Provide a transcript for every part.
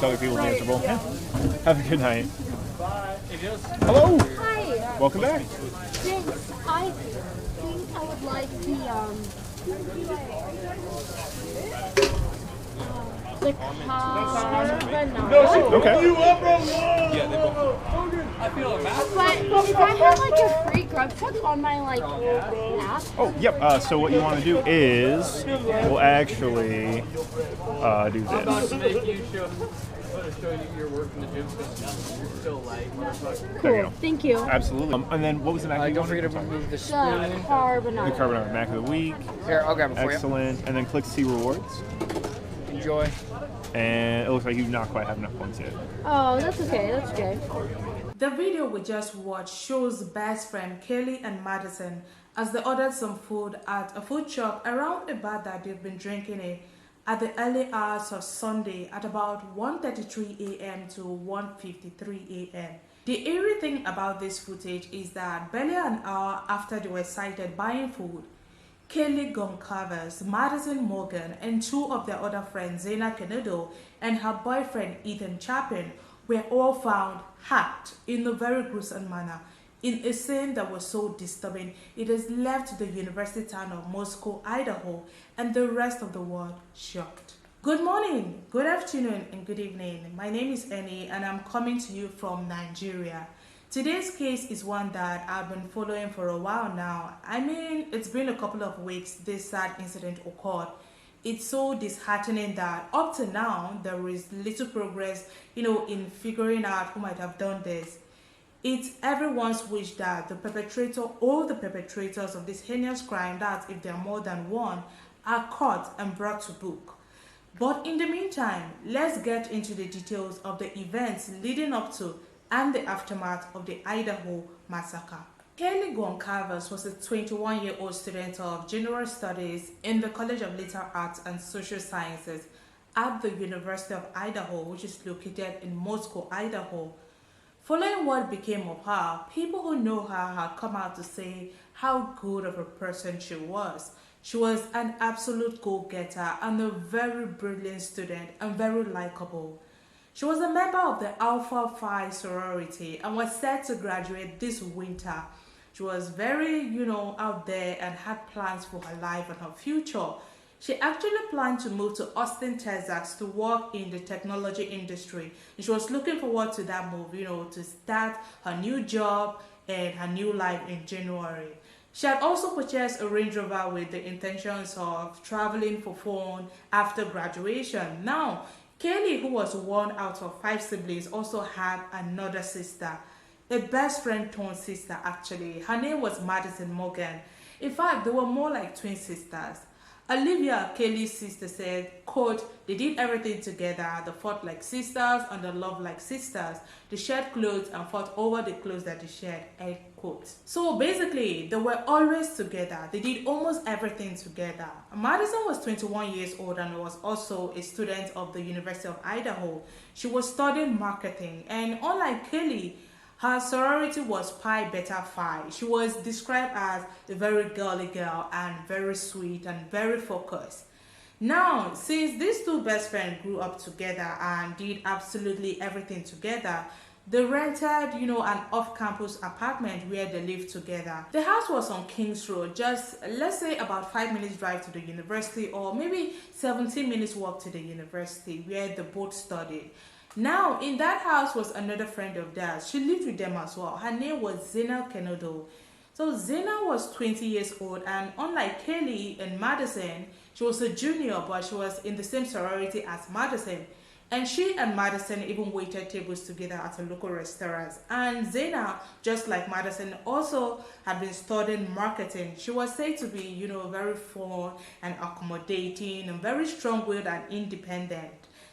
Other people's answerable. Yeah. Have a good night. Bye. Hello. Hi. Welcome back. Thanks. I think I would like the carbonara. Okay. Yeah, they both. I feel a massive. But if I have like a free grub truck on my app. Oh, yep. So what you want to do is we'll actually do I'm about this. to make you show you your work in the gym because you're still light, motherfucker. There you Cool. go. Thank you. Absolutely. And then what was the mac? Don't forget to remove the The spoon. The carbonara. carbonara mac of the week. Here, I'll grab it for you. Excellent. And then click see rewards. Enjoy. And it looks like you do not quite have enough points yet. Oh, that's okay. That's okay. The video we just watched shows best friend Kaylee and Madison as they ordered some food at a food truck around a bar that they've been drinking in at the early hours of Sunday at about 1:33 a.m. to 1:53 a.m. The eerie thing about this footage is that barely an hour after they were sighted buying food, Kaylee Goncalves Madison Mogen and two of their other friends, Xana and her boyfriend Ethan Chapin, were all found hacked in a very gruesome manner in a scene that was so disturbing it has left the university town of Moscow, Idaho, and the rest of the world shocked. Good morning, good afternoon, and good evening. My name is Annie, and I'm coming to you from Nigeria. Today's case is one that I've been following for a while now. I mean, it's been a couple of weeks this sad incident occurred. It's so disheartening that up to now there is little progress, in figuring out who might have done this. It's everyone's wish that the perpetrator or the perpetrators of this heinous crime, that if there are more than one, are caught and brought to book. But in the meantime, let's get into the details of the events leading up to and the aftermath of the Idaho massacre. Kaylee Goncalves was a 21-year-old student of general studies in the College of Literary Arts and Social Sciences at the University of Idaho, which is located in Moscow, Idaho. Following what became of her, people who know her have come out to say how good of a person she was. She was an absolute go-getter and a very brilliant student and very likable. She was a member of the Alpha Phi sorority and was set to graduate this winter. She was very, out there and had plans for her life and her future. She actually planned to move to Austin, Texas to work in the technology industry. And she was looking forward to that move, to start her new job and her new life in January. She had also purchased a Range Rover with the intentions of traveling for fun after graduation. Now, Kaylee, who was one out of 5 siblings, also had another sister. A best friend turned sister actually. Her name was Madison Mogen. In fact, they were more like twin sisters. Olivia, Kaylee's sister, said, quote, they did everything together. They fought like sisters and they loved like sisters. They shared clothes and fought over the clothes that they shared, end quote. So basically, they were always together. They did almost everything together. Madison was 21 years old and was also a student of the University of Idaho. She was studying marketing, and unlike Kaylee, her sorority was Pi Beta Phi. She was described as a very girly girl and very sweet and very focused. Now, since these two best friends grew up together and did absolutely everything together, they rented, an off-campus apartment where they lived together. The house was on Kings Road, just let's say about 5 minutes drive to the university or maybe 17 minutes walk to the university where they both studied. Now, in that house was another friend of theirs. She lived with them as well. Her name was Xana Kernodle. So Xana was 20 years old, and unlike Kaylee and Madison, she was a junior, but she was in the same sorority as Madison. And she and Madison even waited tables together at a local restaurant. And Xana, just like Madison, also had been studying marketing. She was said to be, very fun and accommodating and very strong-willed and independent.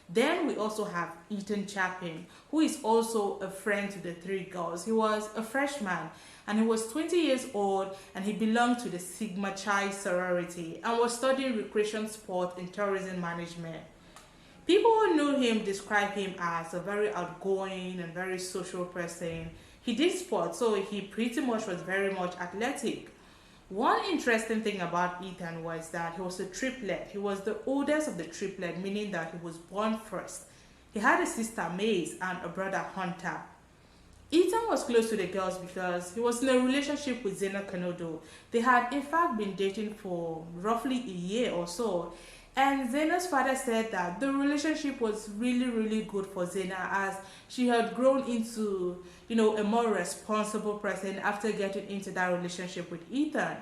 Then we also have Ethan Chapin, who is also a friend to the 3 girls. He was a freshman and he was 20 years old, and he belonged to the Sigma Chi sorority and was studying recreation sport and tourism management. People who knew him describe him as a very outgoing and very social person. He did sports, so he pretty much was very much athletic. One interesting thing about Ethan was that he was a triplet. He was the oldest of the triplet, meaning that he was born first. He had a sister, Maze, and a brother, Hunter. Ethan was close to the girls because he was in a relationship with Xana Kernodle. They had in fact been dating for roughly a year or so. And Xana's father said that the relationship was really good for Xana as she had grown into, a more responsible person after getting into that relationship with Ethan.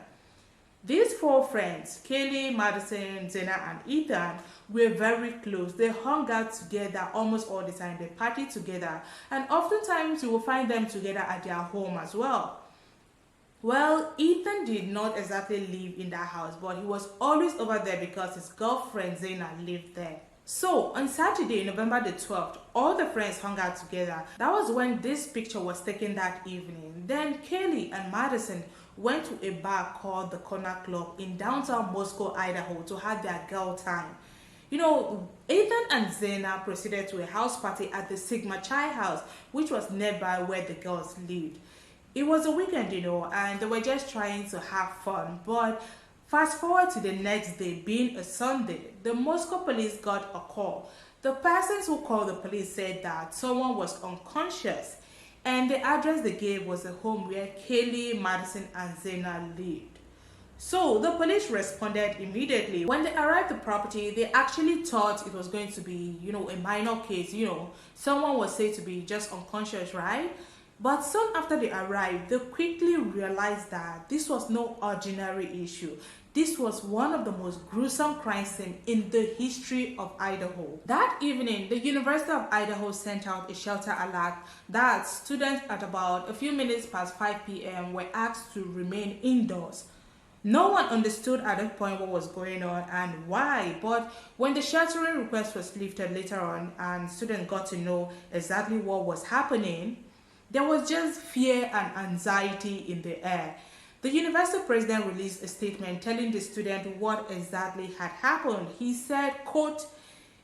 These four friends, Kaylee, Madison, Xana, and Ethan, were very close. They hung out together almost all the time. They partied together. And oftentimes you will find them together at their home as well. Well, Ethan did not exactly live in that house, but he was always over there because his girlfriend Xana lived there. So, on Saturday, November the 12th, all the friends hung out together. That was when this picture was taken that evening. Then Kaylee and Madison went to a bar called the Corner Club in downtown Moscow, Idaho to have their girl time. Ethan and Xana proceeded to a house party at the Sigma Chi house, which was nearby where the girls lived. It was a weekend, and they were just trying to have fun. But fast forward to the next day, being a Sunday, the Moscow police got a call. The persons who called the police said that someone was unconscious, and the address they gave was a home where Kaylee, Madison, and Xana lived. So the police responded immediately. When they arrived at the property, they actually thought it was going to be, a minor case. Someone was said to be just unconscious, right? But soon after they arrived, they quickly realized that this was no ordinary issue. This was one of the most gruesome crime scenes in the history of Idaho. That evening, the University of Idaho sent out a shelter alert that students at about a few minutes past 5 p.m. were asked to remain indoors. No one understood at that point what was going on and why, but when the sheltering request was lifted later on and students got to know exactly what was happening, there was just fear and anxiety in the air. The university president released a statement telling the student what exactly had happened. He said, quote,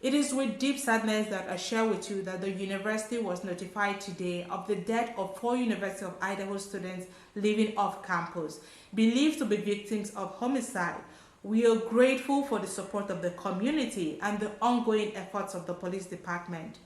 "It is with deep sadness that I share with you that the university was notified today of the death of 4 University of Idaho students living off campus, believed to be victims of homicide. We are grateful for the support of the community and the ongoing efforts of the police department.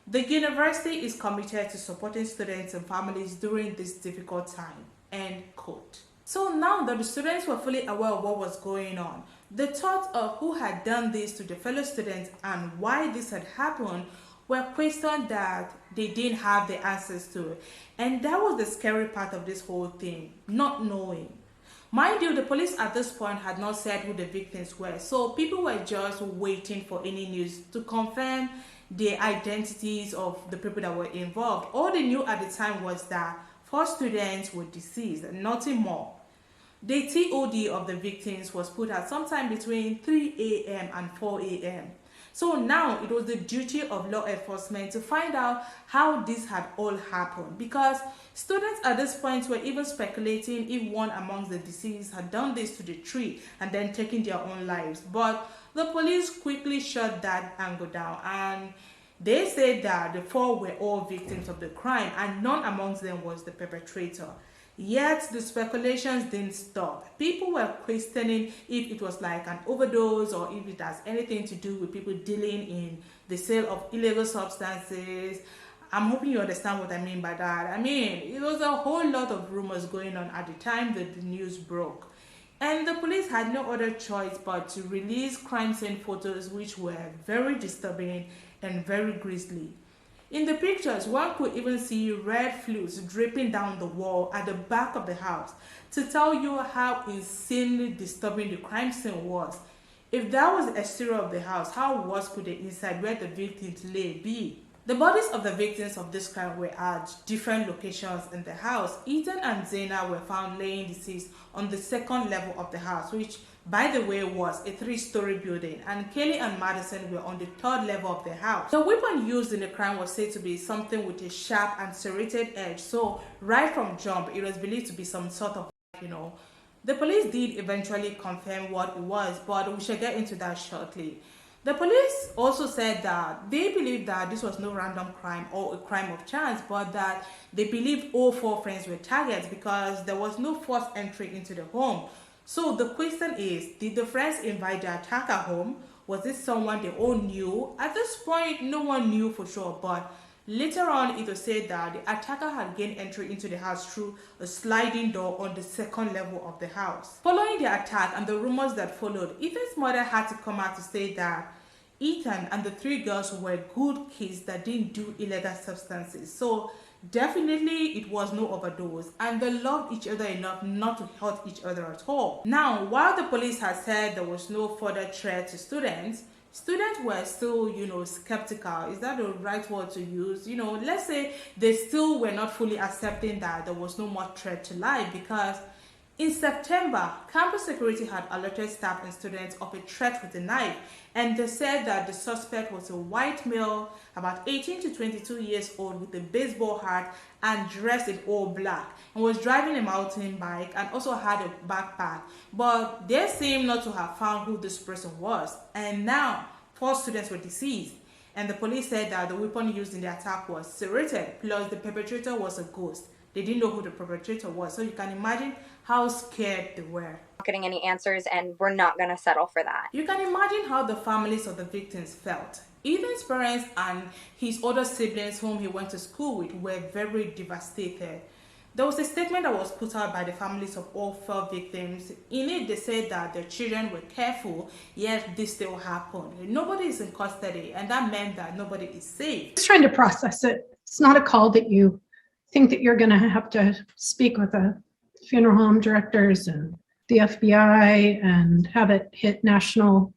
The university is committed to supporting students and families during this difficult time." End quote. So now that the students were fully aware of what was going on, the thought of who had done this to the fellow students and why this had happened were questions that they didn't have the answers to. And that was the scary part of this whole thing, not knowing. Mind you, the police at this point had not said who the victims were, so people were just waiting for any news to confirm the identities of the people that were involved. All they knew at the time was that 4 students were deceased, nothing more. The TOD of the victims was put at sometime between 3 a.m. and 4 a.m. So now it was the duty of law enforcement to find out how this had all happened, because students at this point were even speculating if one amongst the deceased had done this to the tree and then taken their own lives. But the police quickly shut that angle down, and they said that the 4 were all victims of the crime and none amongst them was the perpetrator. Yet the speculations didn't stop. People were questioning if it was like an overdose or if it has anything to do with people dealing in the sale of illegal substances. I'm hoping you understand what I mean by that. I mean, it was a whole lot of rumors going on at the time that the news broke. And the police had no other choice but to release crime scene photos, which were very disturbing and very grisly. In the pictures, one could even see red fluids dripping down the wall at the back of the house to tell you how insanely disturbing the crime scene was. If that was the exterior of the house, how worse could the inside where the victims lay be? The bodies of the victims of this crime were at different locations in the house. Ethan and Xana were found laying deceased on the 2nd level of the house, which, by the way, was a 3-story building, and Kaylee and Madison were on the 3rd level of the house. The weapon used in the crime was said to be something with a sharp and serrated edge, so right from jump, it was believed to be some sort of, The police did eventually confirm what it was, but we shall get into that shortly. The police also said that they believed that this was no random crime or a crime of chance, but that they believed all 4 friends were targets because there was no forced entry into the home. So the question is, did the friends invite the attacker home, Was this someone they all knew? At this point, no one knew for sure, but later on, it was said that the attacker had gained entry into the house through a sliding door on the second level of the house. Following the attack and the rumors that followed, Ethan's mother had to come out to say that Ethan and the 3 girls were good kids that didn't do illegal substances. So definitely it was no overdose, and they loved each other enough not to hurt each other at all. Now, while the police had said there was no further threat to students were still, skeptical. Is that the right word to use? Let's say they still were not fully accepting that there was no more threat to life, because in September, campus security had alerted staff and students of a threat with a knife, and they said that the suspect was a white male, about 18 to 22 years old, with a baseball hat and dressed in all black, and was driving a mountain bike and also had a backpack. But they seem not to have found who this person was, and now 4 students were deceased, and the police said that the weapon used in the attack was serrated, plus the perpetrator was a ghost. They didn't know who the perpetrator was, so you can imagine how scared they were. Not getting any answers, and we're not going to settle for that. You can imagine how the families of the victims felt. Ethan's parents and his older siblings, whom he went to school with, were very devastated. There was a statement that was put out by the families of all 4 victims. In it, they said that their children were careful, yet this still happened. Nobody is in custody, and that meant that nobody is safe. Just trying to process it. It's not a call that you think that you're going to have to speak with the funeral home directors and the FBI and have it hit national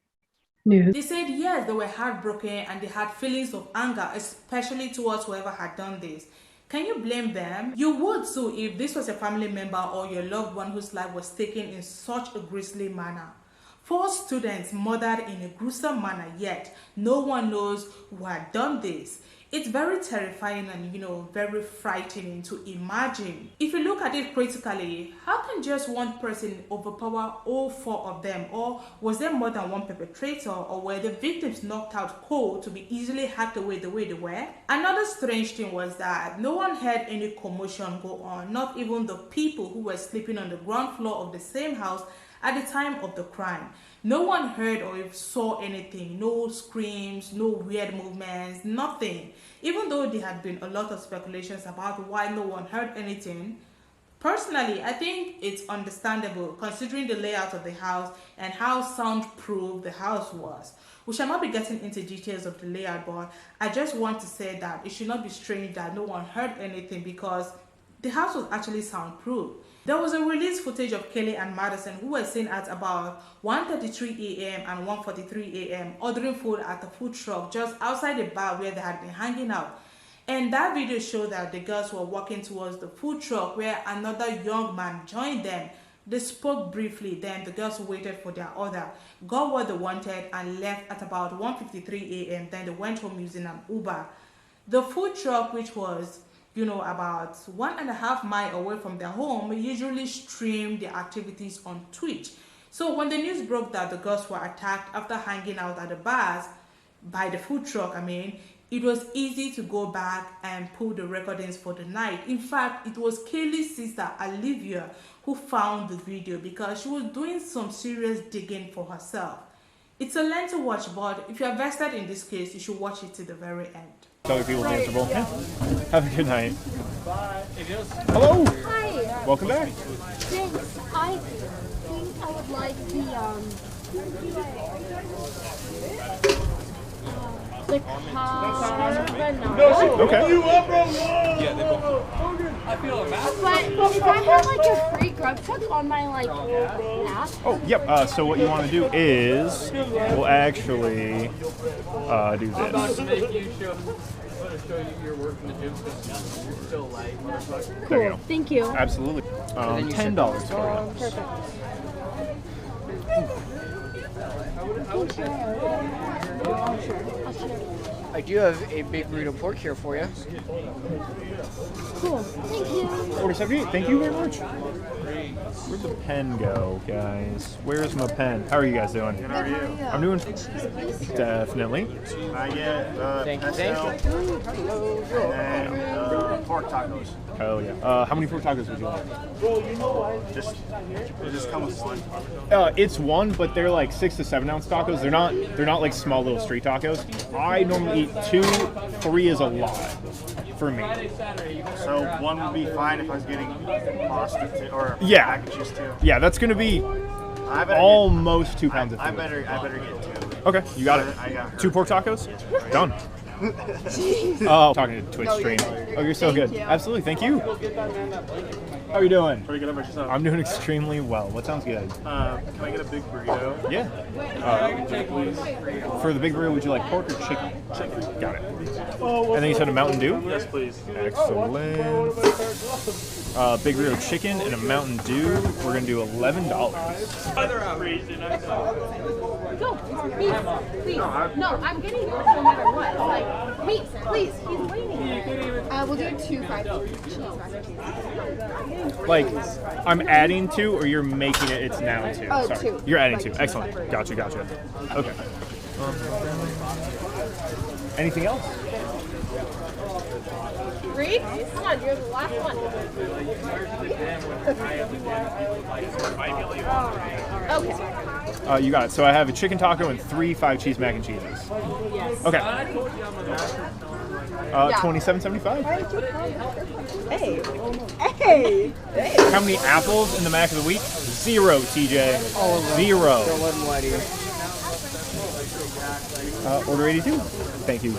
news. They said yes, they were heartbroken and they had feelings of anger, especially towards whoever had done this. Can you blame them? You would too if this was a family member or your loved one whose life was taken in such a grisly manner. 4 students murdered in a gruesome manner, yet no one knows who had done this. It's very terrifying and, very frightening to imagine. If you look at it critically, how can just one person overpower all 4 of them? Or was there more than one perpetrator? Or were the victims knocked out cold to be easily hacked away the way they were? Another strange thing was that no one heard any commotion go on, not even the people who were sleeping on the ground floor of the same house at the time of the crime. No one heard or saw anything, no screams, no weird movements, nothing. Even though there had been a lot of speculations about why no one heard anything, personally, I think it's understandable considering the layout of the house and how soundproof the house was. We shall not be getting into details of the layout, but I just want to say that it should not be strange that no one heard anything because the house was actually soundproof. There was a released footage of Kaylee and Madison who were seen at about 1:33 a.m. and 1:43 a.m. ordering food at a food truck just outside the bar where they had been hanging out. And that video showed that the girls were walking towards the food truck where another young man joined them. They spoke briefly, then the girls waited for their order, got what they wanted, and left at about 1:53 a.m. Then they went home using an Uber. The food truck, which was about 1.5 miles away from their home, usually streamed their activities on Twitch. So when the news broke that the girls were attacked after hanging out at the bars by the food truck, it was easy to go back and pull the recordings for the night. In fact, it was Kaylee's sister, Olivia, who found the video because she was doing some serious digging for herself. It's a lengthy watch, but if you're vested in this case, you should watch it to the very end. Other people answerable. Yeah. Have a good night. Bye. Hello. Hi. Welcome back. Thanks. I think I would like the carbonara. Okay. I feel a massive. But if I have a free grub truck on my app. Oh, yep. So what you want to do is we'll actually do I'm about this. to make you show you your work in the gym system. You're still late, motherfucker. There you go. Thank you. Absolutely. $10 for you. Perfect. I do have a big burrito pork here for you. Cool. Thank you. 4078. Thank you very much. Where'd the pen go, guys? Where's my pen? How are you guys doing? How are you? I'm doing definitely. I get Thank you. and pork tacos. Hell yeah. How many pork tacos would you like? Just come with one. It's one, but they're like 6 to 7 ounce tacos. They're not like small little street tacos. I normally eat 2, 3 is a lot for me. So one would be fine if I was getting pasta too, or Yeah. mac and cheese too. Yeah, that's gonna be I better almost 2 pounds of food. I better get 2. Okay, you got it. I got her. 2 pork tacos? Done. Oh, talking to Twitch stream. Oh, you're so good. Absolutely, thank you. How are you doing? Pretty good about yourself. I'm doing extremely well. What sounds good? Can I get a big burrito? Yeah. For the big burrito, would you like pork or chicken? Chicken. Got it. And then you said a Mountain Dew? Yes, please. Excellent. Big burrito chicken and a Mountain Dew. We're going to do $11. Go, please, please. No, I'm getting yours no matter what. Like, please, please, he's waiting. We'll do 2 fried cheese mac and cheese. Like, I'm adding 2 or you're making it, it's now 2? Oh, Sorry. 2. You're adding Like 2. Excellent. Gotcha. Okay. Anything else? Reed, come on, you're the last one. Okay. You got it. So I have a chicken taco and 3 5-cheese mac and cheeses. Yes. Okay. $27.75. Hey. Hey. How many apples in the Mac of the week? 0, TJ. All of them. 0. Don't let them lie to you. Order 82. Thank you.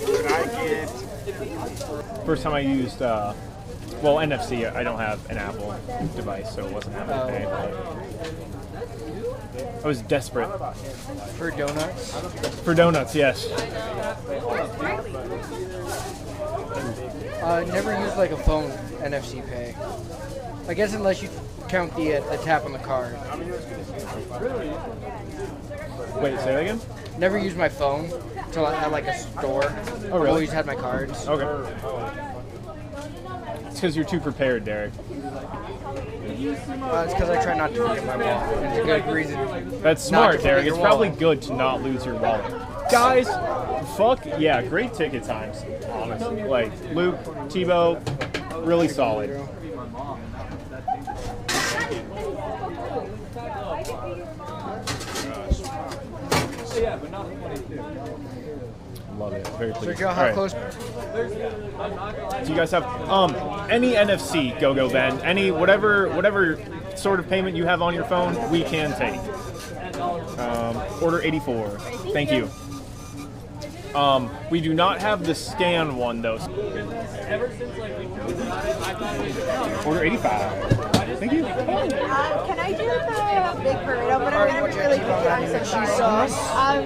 Could I get? First time I used, well, NFC. I don't have an Apple device, so it wasn't having to pay. But I was desperate. For donuts? For donuts, yes. Never use like a phone NFC pay. I guess unless you count the tap on the card. Wait, say that again? Never use my phone until at like a store. Oh, really? I've always had my cards. Okay. It's because you're too prepared, Derek. It's because I try not to forget my wallet. It's a good reason. That's not smart, to Derek. forget It's your probably wallet. good to not lose your wallet. Guys, fuck yeah, great ticket times, honestly. Like, Luke, Tebow, really solid. Love it. Very So pleased. Joe, All how right. close? Do you guys have any NFC, Go Ben? Any whatever sort of payment you have on your phone, we can take. Order 84. Thank you. We do not have the scan one though. Order 85. Thank you. Can I do the big burrito? But I'm gonna be really picky. I'm so sorry.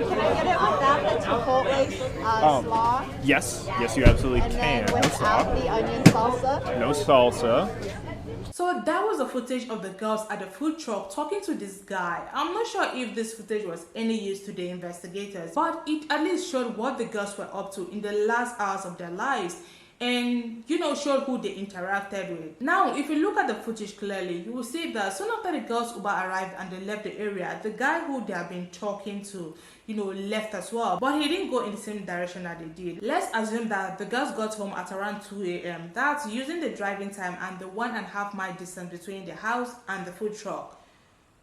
Can I get it with that? That's Chipotle slaw. Yes, you absolutely And can. then No without slaw. the onion salsa. No salsa. So that was the footage of the girls at the food truck talking to this guy. I'm not sure if this footage was any use to the investigators, but it at least showed what the girls were up to in the last hours of their lives and, you know, showed who they interacted with. Now, if you look at the footage clearly, you will see that soon after the girls' Uber arrived and they left the area, the guy who they have been talking to, you know, left as well, but he didn't go in the same direction that they did. Let's assume that the girls got home at around 2 a.m. That's using the driving time and the 1.5 mile distance between the house and the food truck.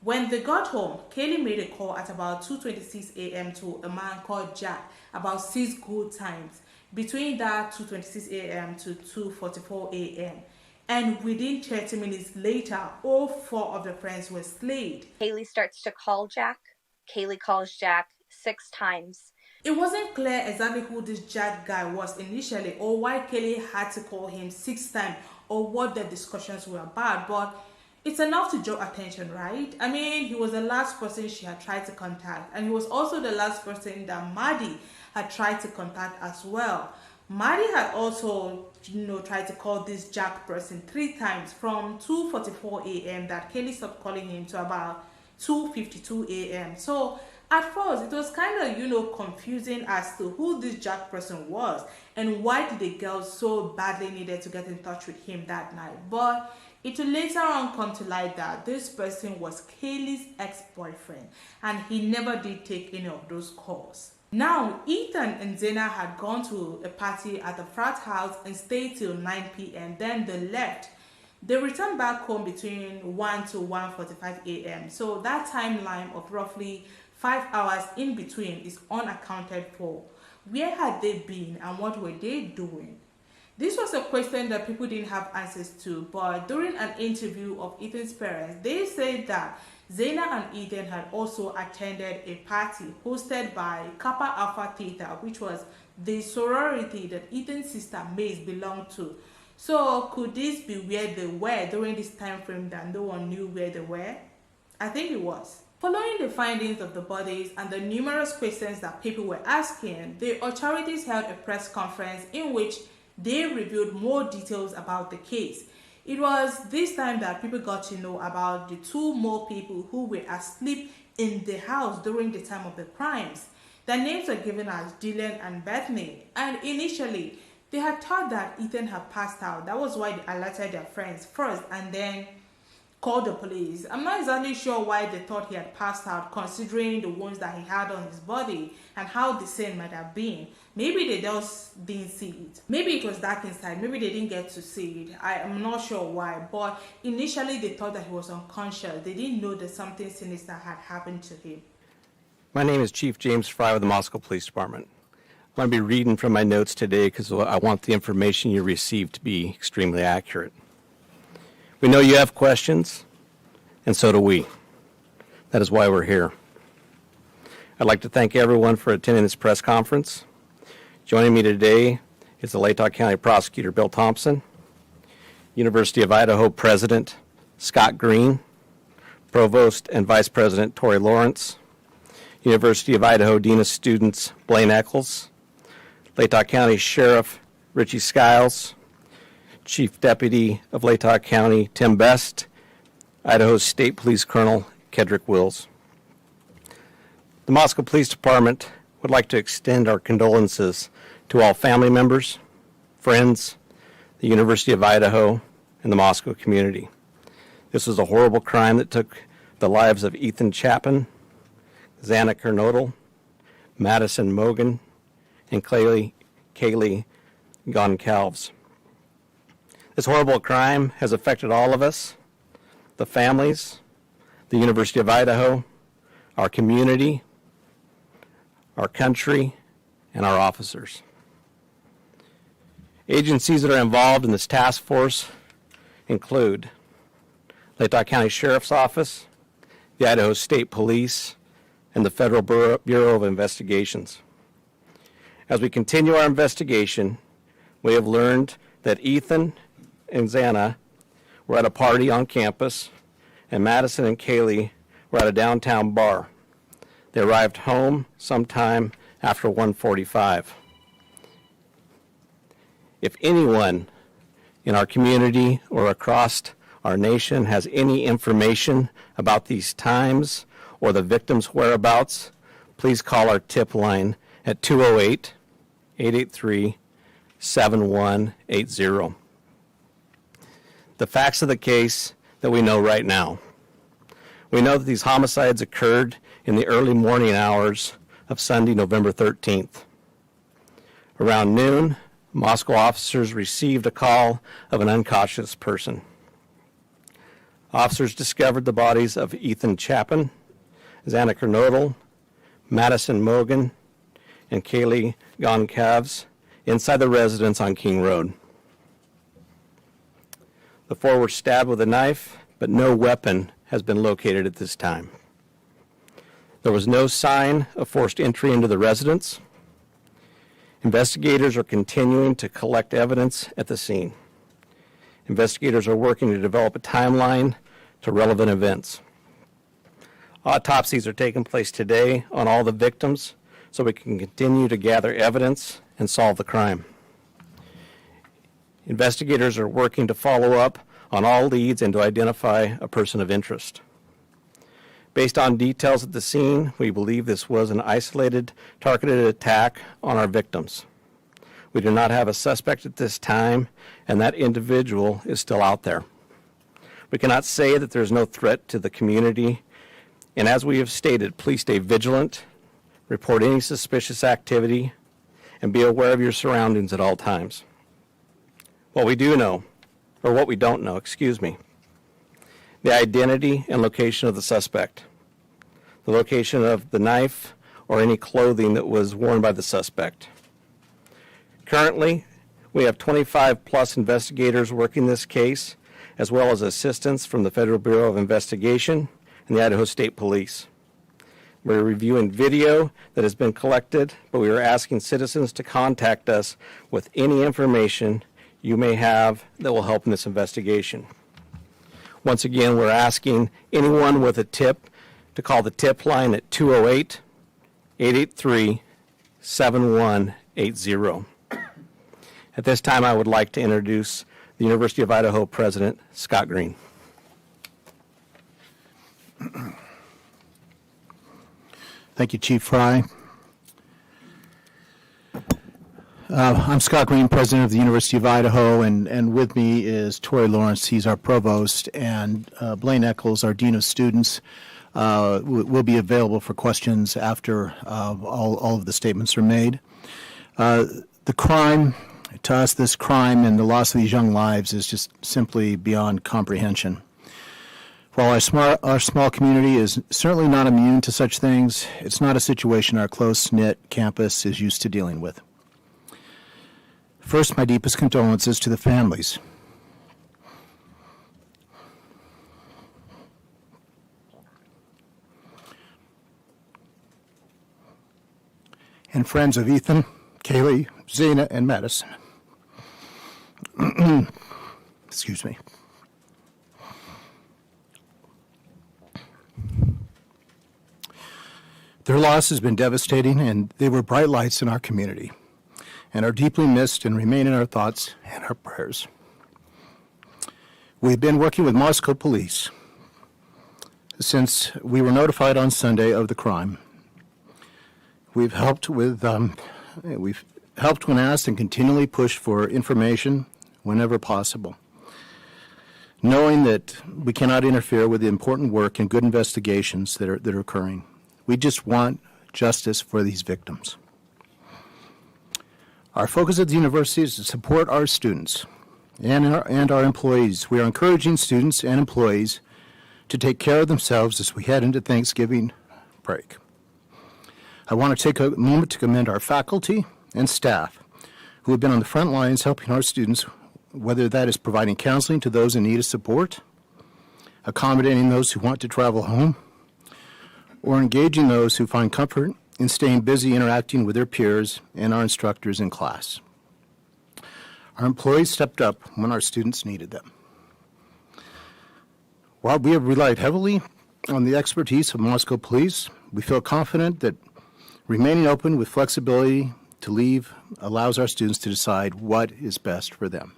When they got home, Kaylee made a call at about 2:26 a.m. to a man called Jack about 6 good times between that 2:26 a.m. to 2:44 a.m. And within 30 minutes later, all 4 of the friends were slayed. Kaylee starts to call Jack. Kaylee calls Jack 6 times. It wasn't clear exactly who this Jack guy was initially or why Kaylee had to call him 6 times or what the discussions were about, but it's enough to draw attention, right? I mean, he was the last person she had tried to contact, and he was also the last person that Maddie had tried to contact as well. Maddie had also, you know, tried to call this Jack person 3 times from 2:44 a.m. that Kaylee stopped calling him to about 2:52 a.m. So at first, it was kind of, you know, confusing as to who this Jack person was and why did the girls so badly needed to get in touch with him that night. But it will later on come to light that this person was Kaylee's ex-boyfriend and he never did take any of those calls. Now, Ethan and Xana had gone to a party at the frat house and stayed till 9 p.m. Then they left. They returned back home between 1 to 1:45 a.m. So that timeline of roughly 5 hours in between is unaccounted for. Where had they been and what were they doing? This was a question that people didn't have answers to, but during an interview of Ethan's parents, they said that Xana and Ethan had also attended a party hosted by Kappa Alpha Theta, which was the sorority that Ethan's sister Maze belonged to. So could this be where they were during this time frame that no one knew where they were? I think it was. Following the findings of the bodies and the numerous questions that people were asking, the authorities held a press conference in which they revealed more details about the case. It was this time that people got to know about the two more people who were asleep in the house during the time of the crimes. Their names were given as Dylan and Bethany, and initially they had thought that Ethan had passed out. That was why they alerted their friends first and then called the police. I'm not exactly sure why they thought he had passed out, considering the wounds that he had on his body and how the scene might have been. Maybe they just didn't see it. Maybe it was dark inside. Maybe they didn't get to see it. I am not sure why, but initially they thought that he was unconscious. They didn't know that something sinister had happened to him. My name is Chief James Fry with the Moscow Police Department. I'm going to be reading from my notes today because I want the information you received to be extremely accurate. We know you have questions, and so do we. That is why we're here. I'd like to thank everyone for attending this press conference. Joining me today is the Latah County Prosecutor Bill Thompson, University of Idaho President Scott Green, Provost and Vice President Tori Lawrence, University of Idaho Dean of Students Blaine Eccles, Latah County Sheriff Richie Skiles, Chief Deputy of Latah County Tim Best, Idaho State Police Colonel Kedrick Wills. The Moscow Police Department would like to extend our condolences to all family members, friends, the University of Idaho, and the Moscow community. This was a horrible crime that took the lives of Ethan Chapin, Xana Kernodle, Madison Mogen, and Kaylee Goncalves. This horrible crime has affected all of us, the families, the University of Idaho, our community, our country, and our officers. Agencies that are involved in this task force include Latah County Sheriff's Office, the Idaho State Police, and the Federal Bureau of Investigations. As we continue our investigation, we have learned that Ethan and Xana were at a party on campus, and Madison and Kaylee were at a downtown bar. They arrived home sometime after 1:45. If anyone in our community or across our nation has any information about these times or the victims' whereabouts, please call our tip line at 208-883-7180. The facts of the case that we know right now. We know that these homicides occurred in the early morning hours of Sunday, November 13th. Around noon, Moscow officers received a call of an unconscious person. Officers discovered the bodies of Ethan Chapin, Xana Kernodle, Madison Mogen, and Kaylee Goncalves inside the residence on King Road. The four were stabbed with a knife, but no weapon has been located at this time. There was no sign of forced entry into the residence. Investigators are continuing to collect evidence at the scene. Investigators are working to develop a timeline to relevant events. Autopsies are taking place today on all the victims so we can continue to gather evidence and solve the crime. Investigators are working to follow up on all leads and to identify a person of interest. Based on details at the scene, we believe this was an isolated, targeted attack on our victims. We do not have a suspect at this time, and that individual is still out there. We cannot say that there's no threat to the community, and as we have stated, please stay vigilant, report any suspicious activity, and be aware of your surroundings at all times. What we don't know, the identity and location of the suspect, the location of the knife or any clothing that was worn by the suspect. Currently, we have 25 plus investigators working this case, as well as assistance from the Federal Bureau of Investigation and the Idaho State Police. We're reviewing video that has been collected, but we are asking citizens to contact us with any information you may have that will help in this investigation. Once again, we're asking anyone with a tip to call the tip line at 208-883-7180. At this time, I would like to introduce the University of Idaho President, Scott Green. Thank you, Chief Fry. I'm Scott Green, President of the University of Idaho, and with me is Tori Lawrence. He's our Provost, and Blaine Eccles, our Dean of Students, will be available for questions after all of the statements are made. The crime, to us, this crime and the loss of these young lives is just simply beyond comprehension. While our small community is certainly not immune to such things, it's not a situation our close-knit campus is used to dealing with. First, my deepest condolences to the families. And friends of Ethan, Kaylee, Xana, and Madison. Excuse me. Their loss has been devastating, and they were bright lights in our community, and are deeply missed and remain in our thoughts and our prayers. We've been working with Moscow police since we were notified on Sunday of the crime. We've helped when asked and continually pushed for information whenever possible, knowing that we cannot interfere with the important work and good investigations that are occurring. We just want justice for these victims. Our focus at the university is to support our students and our employees. We are encouraging students and employees to take care of themselves as we head into Thanksgiving break. I want to take a moment to commend our faculty and staff who have been on the front lines helping our students, whether that is providing counseling to those in need of support, accommodating those who want to travel home, or engaging those who find comfort in staying busy interacting with their peers and our instructors in class. Our employees stepped up when our students needed them. While we have relied heavily on the expertise of Moscow police, we feel confident that remaining open with flexibility to leave allows our students to decide what is best for them.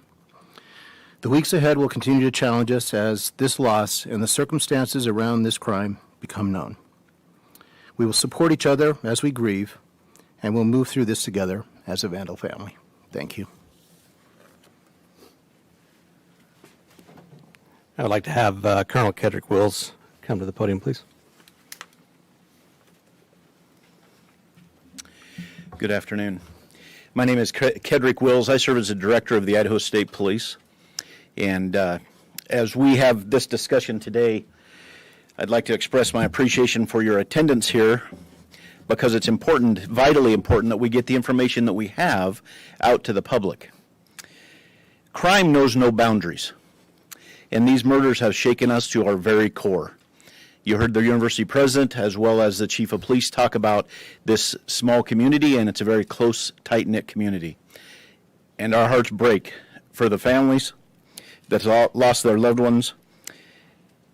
The weeks ahead will continue to challenge us as this loss and the circumstances around this crime become known. We will support each other as we grieve, and we'll move through this together as a Vandal family. Thank you. I would like to have Colonel Kedrick Wills come to the podium, please. Good afternoon. My name is Kedrick Wills. I serve as the director of the Idaho State Police. And as we have this discussion today, I'd like to express my appreciation for your attendance here, because it's important, vitally important, that we get the information that we have out to the public. Crime knows no boundaries, and these murders have shaken us to our very core. You heard the university president as well as the chief of police talk about this small community, and it's a very close, tight-knit community. And our hearts break for the families that lost their loved ones,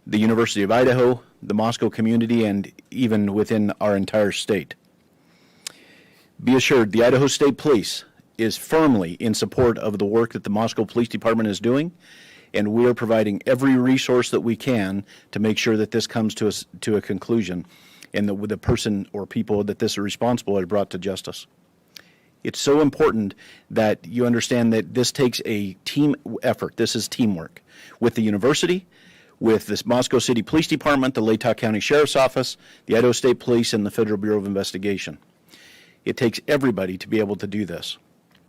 the University of Idaho, the Moscow community, and even within our entire state. Be assured, the Idaho State Police is firmly in support of the work that the Moscow Police Department is doing, and we are providing every resource that we can to make sure that this comes to a conclusion, and that the person or people that this is responsible are brought to justice. It's so important that you understand that this takes a team effort. This is teamwork with the university, with the Moscow City Police Department, the Latah County Sheriff's Office, the Idaho State Police, and the Federal Bureau of Investigation. It takes everybody to be able to do this.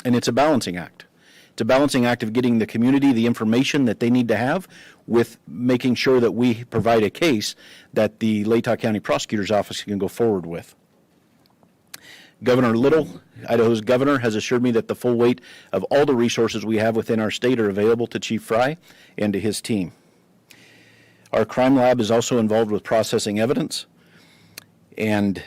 And it's a balancing act. It's a balancing act of getting the community the information that they need to have with making sure that we provide a case that the Latah County Prosecutor's Office can go forward with. Governor Little, Idaho's governor, has assured me that the full weight of all the resources we have within our state are available to Chief Fry and to his team. Our crime lab is also involved with processing evidence, and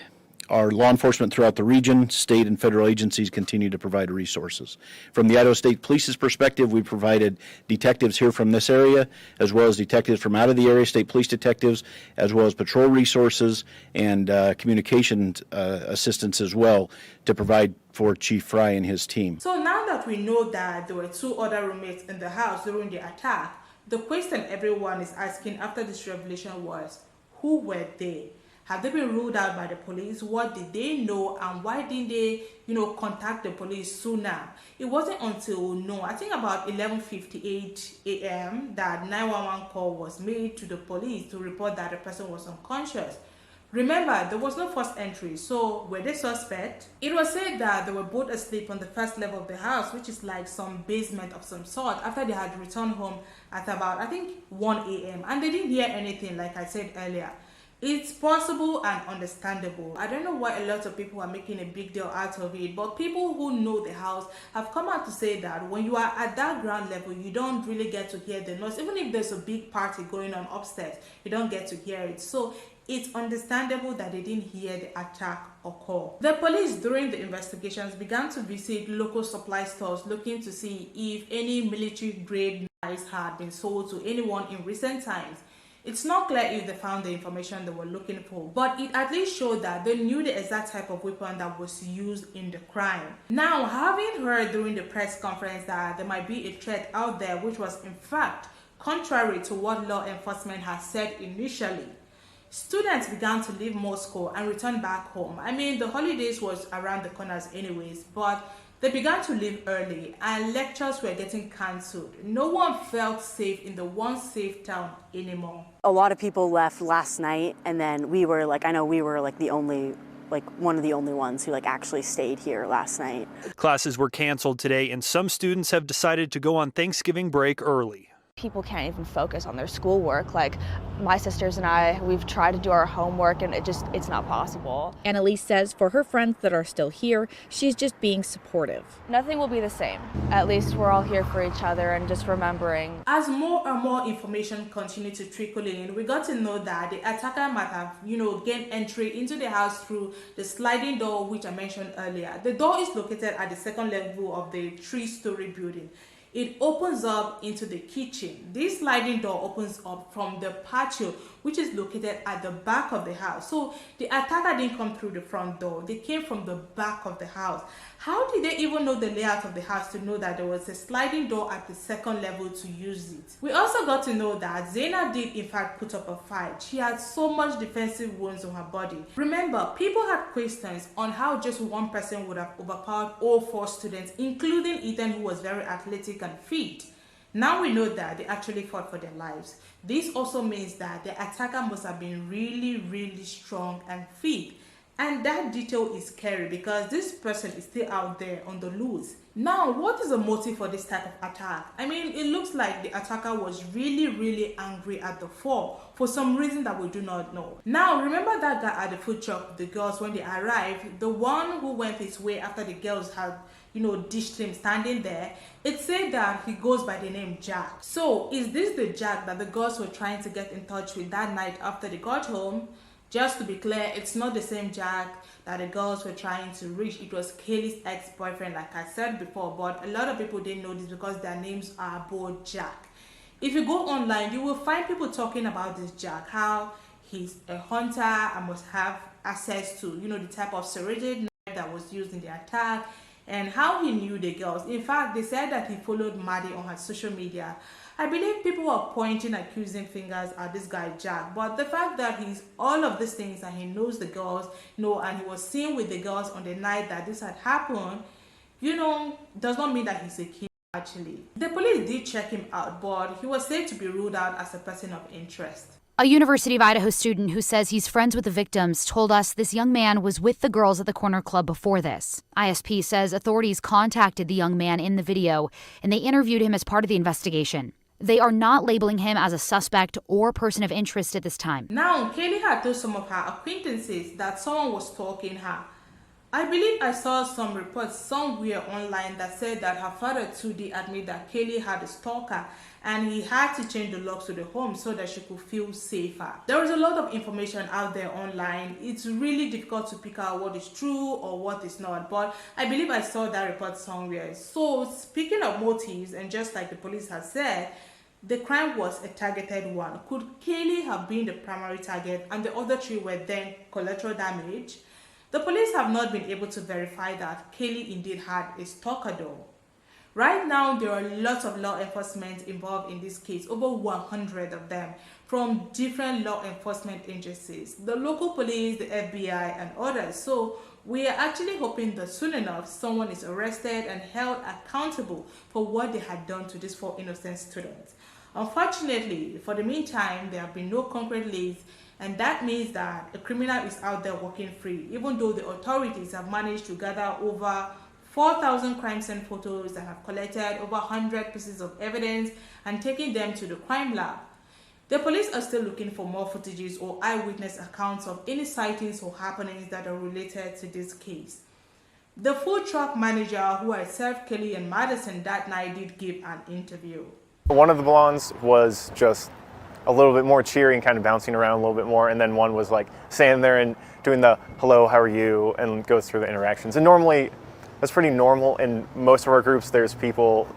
our law enforcement throughout the region, state and federal agencies continue to provide resources. From the Idaho State Police's perspective, we provided detectives here from this area, as well as detectives from out of the area, state police detectives, as well as patrol resources and communication assistance as well to provide for Chief Fry and his team. So now that we know that there were 2 other roommates in the house during the attack, the question everyone is asking after this revelation was, who were they? Have they been ruled out by the police? What did they know, and why didn't they, contact the police sooner? It wasn't until, I think about 11:58 a.m. that 911 call was made to the police to report that the person was unconscious. Remember, there was no first entry, so were they suspect? It was said that they were both asleep on the first level of the house, which is like some basement of some sort, after they had returned home at about, I think, 1 a.m. and they didn't hear anything, like I said earlier. It's possible and understandable. I don't know why a lot of people are making a big deal out of it, but people who know the house have come out to say that when you are at that ground level, you don't really get to hear the noise. Even if there's a big party going on upstairs, you don't get to hear it. So it's understandable that they didn't hear the attack occur. The police during the investigations began to visit local supply stores looking to see if any military grade knives had been sold to anyone in recent times. It's not clear if they found the information they were looking for, but it at least showed that they knew the exact type of weapon that was used in the crime. Now, having heard during the press conference that there might be a threat out there, which was in fact contrary to what law enforcement had said initially, students began to leave Moscow and return back home. I mean, the holidays was around the corners anyways, but they began to leave early and lectures were getting cancelled. No one felt safe in the once safe town anymore. A lot of people left last night, and then we were like, I know we were like one of the only ones who actually stayed here last night. Classes were canceled today, and some students have decided to go on Thanksgiving break early. People can't even focus on their schoolwork. Like my sisters and I, we've tried to do our homework and it's not possible. Annalise says for her friends that are still here, she's just being supportive. Nothing will be the same. At least we're all here for each other and just remembering. As more and more information continued to trickle in, we got to know that the attacker might have, gained entry into the house through the sliding door, which I mentioned earlier. The door is located at the second level of the 3-story building. It opens up into the kitchen. This sliding door opens up from the patio, which is located at the back of the house. So the attacker didn't come through the front door. They came from the back of the house. How did they even know the layout of the house to know that there was a sliding door at the second level to use it? We also got to know that Xana did in fact put up a fight. She had so much defensive wounds on her body. Remember, people had questions on how just one person would have overpowered all 4 students, including Ethan, who was very athletic and fit. Now we know that they actually fought for their lives. This also means that the attacker must have been really, really strong and fit. And that detail is scary because this person is still out there on the loose. Now, what is the motive for this type of attack? I mean, it looks like the attacker was really, really angry at the 4 for some reason that we do not know. Now, remember that guy at the food truck with the girls when they arrived? The one who went his way after the girls had, dished him standing there. It said that he goes by the name Jack. So, is this the Jack that the girls were trying to get in touch with that night after they got home? Just to be clear, it's not the same Jack that the girls were trying to reach. It was Kaylee's ex-boyfriend, like I said before, but a lot of people didn't know this because their names are both Jack. If you go online, you will find people talking about this Jack, how he's a hunter and must have access to, the type of serrated knife that was used in the attack, and how he knew the girls. In fact, they said that he followed Maddie on her social media. I believe people are pointing accusing fingers at this guy Jack, but the fact that he's all of these things and he knows the girls, and he was seen with the girls on the night that this had happened, does not mean that he's a killer actually. The police did check him out, but he was said to be ruled out as a person of interest. A University of Idaho student who says he's friends with the victims told us this young man was with the girls at the corner club before this. ISP says authorities contacted the young man in the video and they interviewed him as part of the investigation. They are not labeling him as a suspect or person of interest at this time. Now, Kaylee had told some of her acquaintances that someone was stalking her. I believe I saw some reports somewhere online that said that her father too did admit that Kaylee had a stalker and he had to change the locks to the home so that she could feel safer. There is a lot of information out there online. It's really difficult to pick out what is true or what is not, but I believe I saw that report somewhere. So speaking of motives, and just like the police has said, the crime was a targeted one. Could Kaylee have been the primary target and the other three were then collateral damage? The police have not been able to verify that Kaylee indeed had a stalker though. Right now, there are lots of law enforcement involved in this case, over 100 of them, from different law enforcement agencies, the local police, the FBI, and others. So we are actually hoping that soon enough, someone is arrested and held accountable for what they had done to these 4 innocent students. Unfortunately, for the meantime, there have been no concrete leads, and that means that a criminal is out there walking free, even though the authorities have managed to gather over 4,000 crime scene photos and have collected over 100 pieces of evidence and taken them to the crime lab. The police are still looking for more footages or eyewitness accounts of any sightings or happenings that are related to this case. The food truck manager who had served Kaylee and Madison that night did give an interview. One of the blondes was just a little bit more cheery and kind of bouncing around a little bit more, and then one was like standing there and doing the hello, how are you, and goes through the interactions. And normally that's pretty normal. In most of our groups, there's people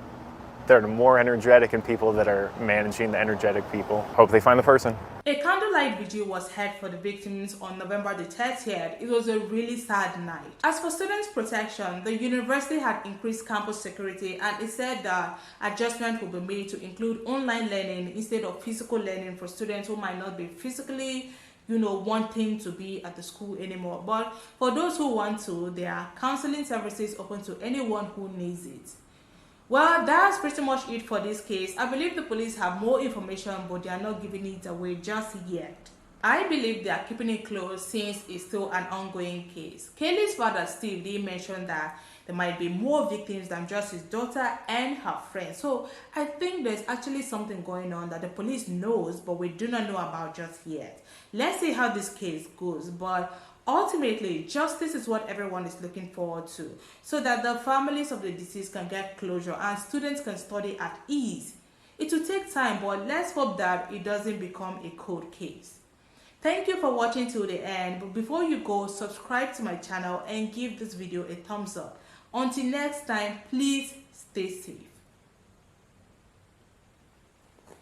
that are more energetic and people that are managing the energetic people. Hope they find the person. A candlelight vigil was held for the victims on November the 30th. It was a really sad night. As for students' protection, the university had increased campus security and it said that adjustment will be made to include online learning instead of physical learning for students who might not be physically wanting to be at the school anymore. But for those who want to, there are counseling services open to anyone who needs it. Well, that's pretty much it for this case. I believe the police have more information, but they are not giving it away just yet. I believe they are keeping it close since it's still an ongoing case. Kaylee's father, Steve, did mention that there might be more victims than just his daughter and her friends. So I think there's actually something going on that the police knows, but we do not know about just yet. Let's see how this case goes. But ultimately, justice is what everyone is looking forward to, so that the families of the deceased can get closure and students can study at ease. It will take time, but let's hope that it doesn't become a cold case. Thank you for watching till the end, but before you go, subscribe to my channel and give this video a thumbs up. Until next time, please stay safe.